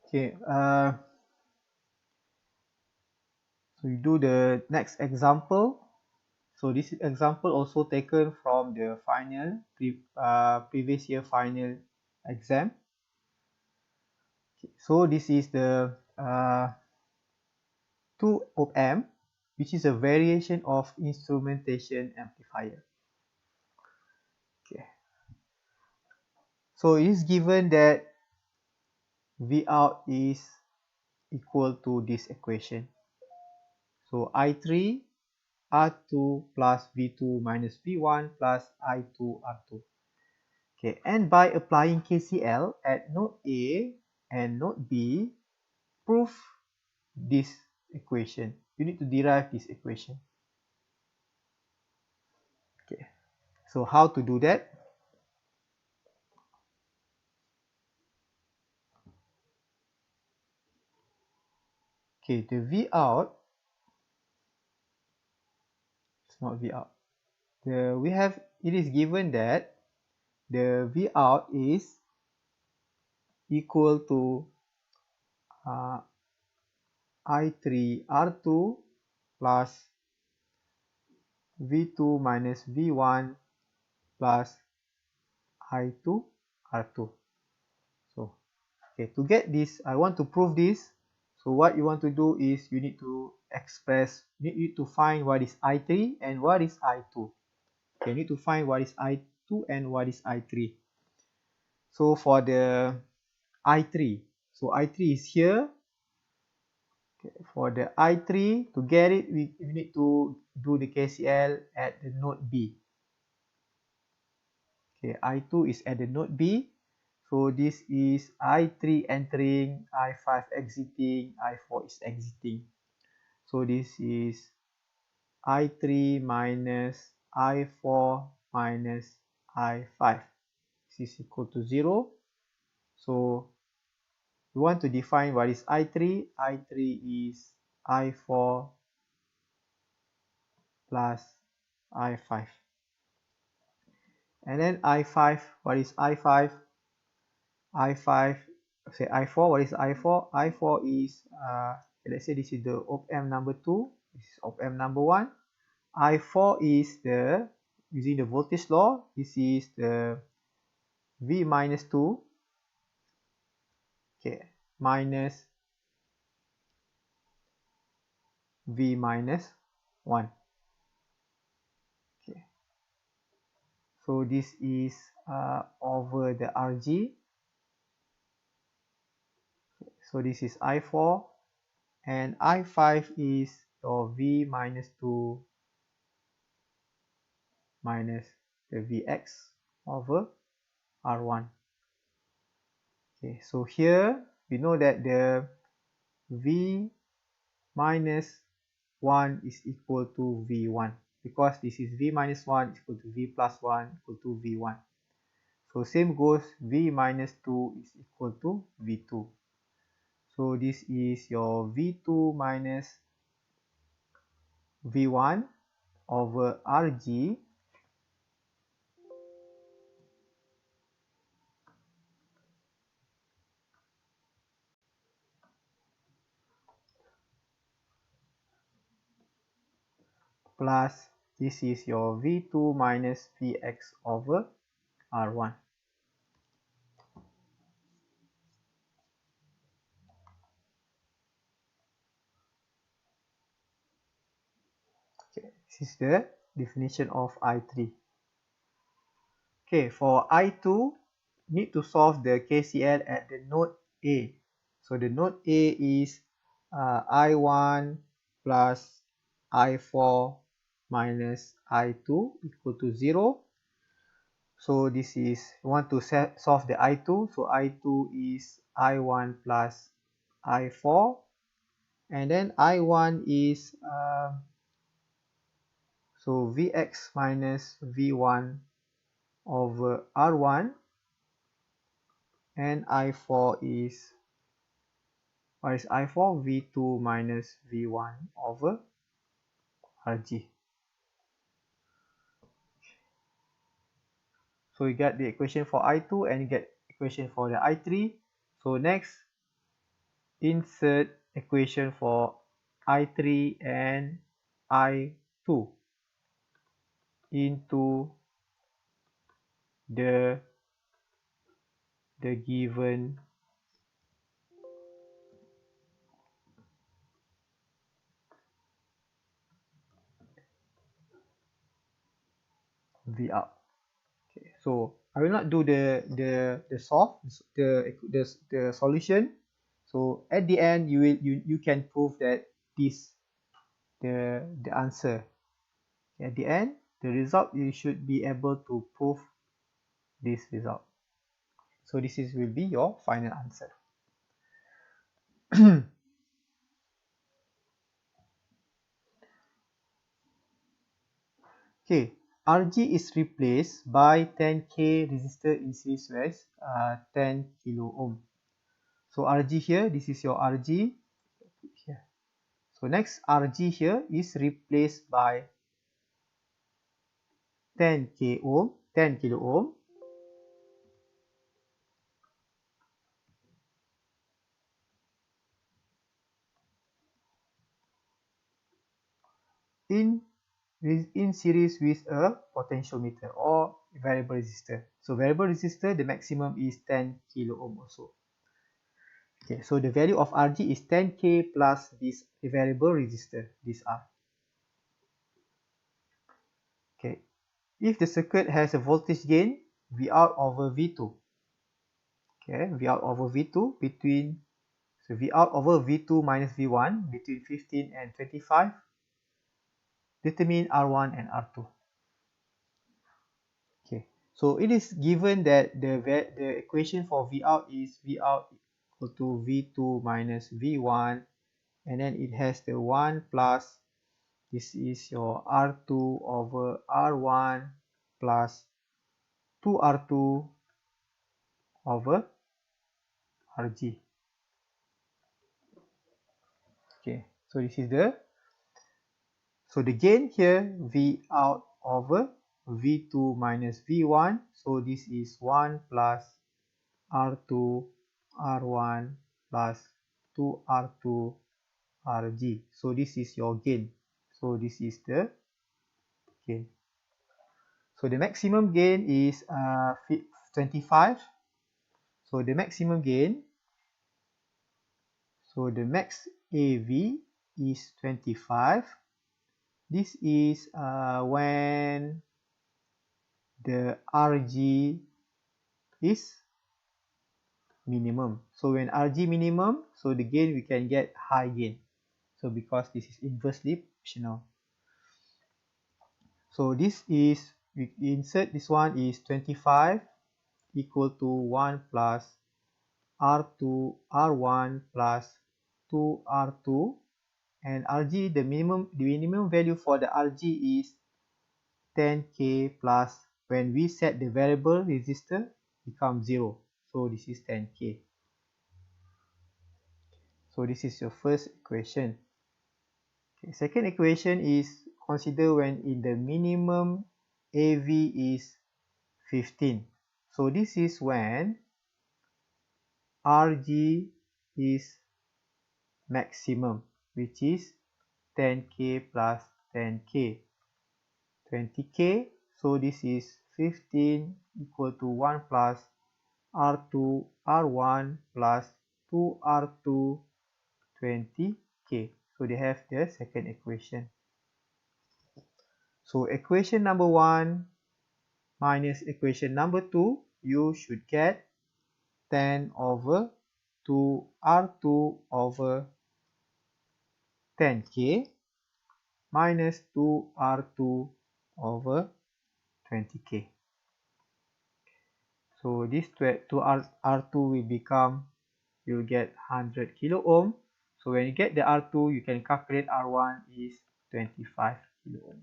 Okay, so we do the next example. So this example also taken from the previous year final exam. Okay, so this is the 2 op-amp, which is a variation of instrumentation amplifier. Okay, so it is given that V out is equal to this equation. So I3 R2 plus V2 minus V1 plus I2 R2. Okay, and by applying KCL at node A and node B, prove this equation. You need to derive this equation. Okay, so how to do that? Okay, the V out, it's not V out. It is given that the V out is equal to I3 R2 plus V2 minus V1 plus I2 R2. So, okay, to get this, I want to prove this. So what you want to do is you need to find what is I3 and what is I2. Okay, you need to find what is I2 and what is I3. So for the I3, so I3 is here. Okay, for the I3, to get it, we need to do the KCL at the node B. Okay, I2 is at the node B. So this is I3 entering, I5 exiting, I4 is exiting. So this is I3 minus I4 minus I5. This is equal to 0. So we want to define what is I3. I3 is I4 plus I5. And then I5, what is I5? I5, say I4, what is I4? I4 is, let's say this is the op-amp number 2, this is op-amp number 1. I4 is using the voltage law, this is the V minus 2, okay, minus V minus 1. Okay, so this is over the RG. So this is I4 and I5 is your V minus 2 minus the Vx over R1. Okay, so here we know that the V minus 1 is equal to V1 because this is V minus 1 is equal to V plus 1 equal to V1. So same goes, V minus 2 is equal to V2. So this is your V2 minus V1 over RG plus this is your V2 minus Vx over R1. Okay, this is the definition of I3. Okay, for I2, need to solve the KCL at the node A. So the node A is I1 plus I4 minus I2 equal to 0. So this is, we want to solve the I2. So I2 is I1 plus I4. And then I1 is, so Vx minus V1 over R1. And I4 is, what is I4? V2 minus V1 over RG. So you get the equation for I2 and you get equation for the I3. So next, insert equation for I3 and I2 into the given V out. Okay, so I will not do the solve the solution. So at the end you can prove that this the answer. At the end the result, you should be able to prove this result. So this will be your final answer. Okay, Rg is replaced by 10k resistor in series with 10 kilo ohm. So Rg here, this is your Rg here. So next Rg here is replaced by 10 kilo ohm in series with a potentiometer or variable resistor. So variable resistor, the maximum is 10 kilo ohm also. Okay, so the value of Rg is 10k plus this variable resistor, this R. Okay, if the circuit has a voltage gain V out over V2, okay, V out over V2 between, so V out over V2 minus V1 between 15 and 25, determine R1 and R2. Okay, so it is given that the equation for V out is V out equal to V2 minus V1, and then it has the 1 plus, this is your R2 over R1 plus 2R2 over Rg. Okay, so this is the gain here, V out over V2 minus V1. So this is 1 plus R2 R1 plus 2R2 Rg. So this is your gain. So this is the gain. So the maximum gain is 25. So the maximum gain, so the max AV is 25. This is when the Rg is minimum. So when Rg minimum, so the gain we can get high gain. So because this is inversely proportional. So this is, we insert this one is 25 equal to 1 plus R2 R1 plus 2R2, and Rg, the minimum value for the Rg is 10k plus, when we set the variable resistor becomes 0, so this is 10k. So this is your first equation. Okay, second equation is, consider when in the minimum AV is 15. So this is when Rg is maximum, which is 10k plus 10k, 20k. So this is 15 equal to 1 plus R2 R1 plus 2R2 20k. So they have the second equation. So equation number 1 minus equation number 2, you should get 10 over 2R2 over 10k minus 2R2 over 20k. So this 2R2 will become, you'll get 100 kilo ohm. So when you get the R2, you can calculate R1 is 25 kilo ohm.